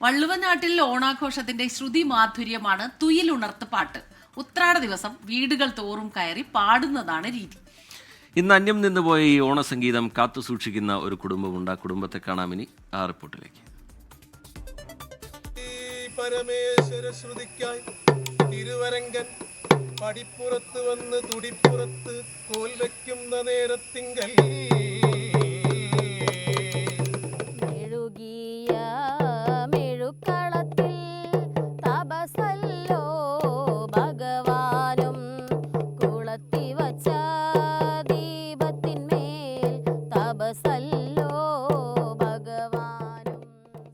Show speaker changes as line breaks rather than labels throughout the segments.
വള്ളുവനാട്ടിൽ ഓണാഘോഷത്തിന്റെ ശ്രുതി മാധുര്യമാണ് തുയിലുണർത്ത് പാട്ട്. ഉത്രാട ദിവസം വീടുകൾ തോറും കയറി പാടുന്നതാണ് രീതി.
ഇന്ന് അന്യം നിന്നുപോയ ഈ ഓണസംഗീതം കാത്തുസൂക്ഷിക്കുന്ന ഒരു കുടുംബമുണ്ട്. ആ കുടുംബത്തെ കാണാമിനി ആ റിപ്പോർട്ടിലേക്ക്.
പരമേശ്വര ശ്രുതിക്കായി തിരുവരങ്കൻ പടിപ്പുറത്ത് വന്ന് തുടിപ്പുറത്ത് കോൽ വയ്ക്കുന്ന നേരത്തിങ്കൽ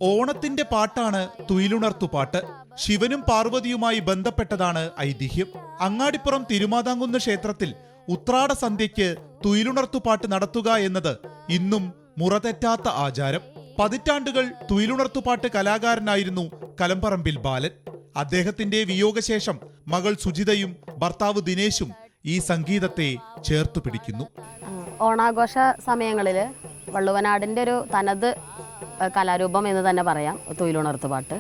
ഓണത്തിന്റെ പാട്ടാണ് തുയിലുണർത്തുപാട്ട്. ശിവനും പാർവതിയുമായി ബന്ധപ്പെട്ടതാണ് ഐതിഹ്യം. അങ്ങാടിപ്പുറം തിരുമാതാംകുന്ന് ക്ഷേത്രത്തിൽ ഉത്രാട സന്ധ്യയ്ക്ക് തുയിലുണർത്തുപാട്ട് നടത്തുക എന്നത് ഇന്നും മുറതെറ്റാത്ത ആചാരം. പതിറ്റാണ്ടുകൾ തുയിലുണർത്തുപാട്ട് കലാകാരനായിരുന്നു കലമ്പറമ്പിൽ ബാലൻ. അദ്ദേഹത്തിന്റെ വിയോഗശേഷം മകൾ സുജിതയും ഭർത്താവ് ദിനേശും ഈ സംഗീതത്തെ ചേർത്തു പിടിക്കുന്നു.
ഓണാഘോഷ സമയങ്ങളിൽ വള്ളുവനാടിൻ്റെ ഒരു തനത് കലാരൂപം എന്ന് തന്നെ പറയാം തുയിലുണർത്തുപാട്ട്.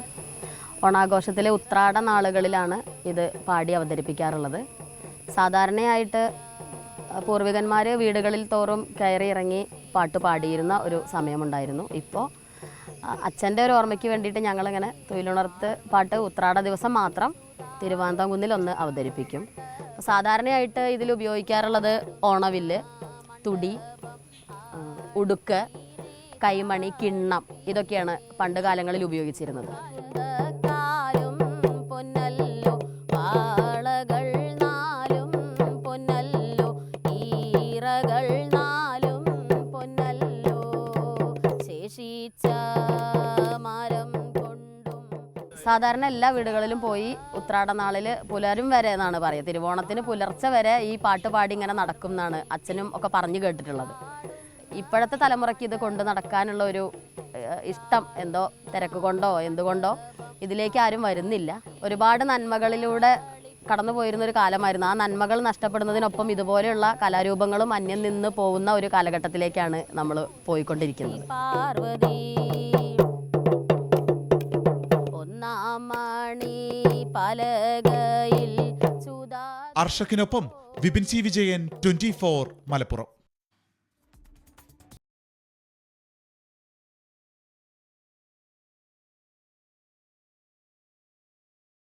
ഓണാഘോഷത്തിലെ ഉത്രാട നാളുകളിലാണ് ഇത് പാടി അവതരിപ്പിക്കാറുള്ളത്. സാധാരണയായിട്ട് പൂർവികന്മാർ വീടുകളിൽ തോറും കയറി ഇറങ്ങി പാട്ട് പാടിയിരുന്ന ഒരു സമയമുണ്ടായിരുന്നു. ഇപ്പോൾ അച്ഛൻ്റെ ഒരു ഓർമ്മയ്ക്ക് വേണ്ടിയിട്ട് ഞങ്ങളിങ്ങനെ തുയിലുണർത്ത് പാട്ട് ഉത്രാട ദിവസം മാത്രം തിരുവാന്താംകുന്നിൽ ഒന്ന് അവതരിപ്പിക്കും. സാധാരണയായിട്ട് ഇതിൽ ഉപയോഗിക്കാറുള്ളത് ഓണവില്ല്, തുടി, ഉടുക്ക്, കൈമണി, കിണ്ണം ഇതൊക്കെയാണ് പണ്ട് കാലങ്ങളിൽ ഉപയോഗിച്ചിരുന്നത്. സാധാരണ എല്ലാ വീടുകളിലും പോയി ഉത്രാട നാളിൽ പുലരും വരെ എന്നാണ് പറയുക. തിരുവോണത്തിന് പുലർച്ചെ വരെ ഈ പാട്ട് പാടി ഇങ്ങനെ നടക്കും എന്നാണ് അച്ഛനും ഒക്കെ പറഞ്ഞു കേട്ടിട്ടുള്ളത്. ഇപ്പോഴത്തെ തലമുറയ്ക്ക് ഇത് കൊണ്ട് നടക്കാനുള്ള ഒരു ഇഷ്ടം എന്തോ തിരക്ക് കൊണ്ടോ എന്തുകൊണ്ടോ ഇതിലേക്ക് ആരും വരുന്നില്ല. ഒരുപാട് നന്മകളിലൂടെ കടന്നു പോയിരുന്നൊരു കാലമായിരുന്നു. ആ നന്മകൾ നഷ്ടപ്പെടുന്നതിനൊപ്പം ഇതുപോലെയുള്ള കലാരൂപങ്ങളും അന്യം നിന്ന് പോകുന്ന ഒരു കാലഘട്ടത്തിലേക്കാണ് നമ്മൾ പോയിക്കൊണ്ടിരിക്കുന്നത്.
അർഷക്കിനൊപ്പം വിപിൻ സി വിജയൻ, 24 മലപ്പുറം.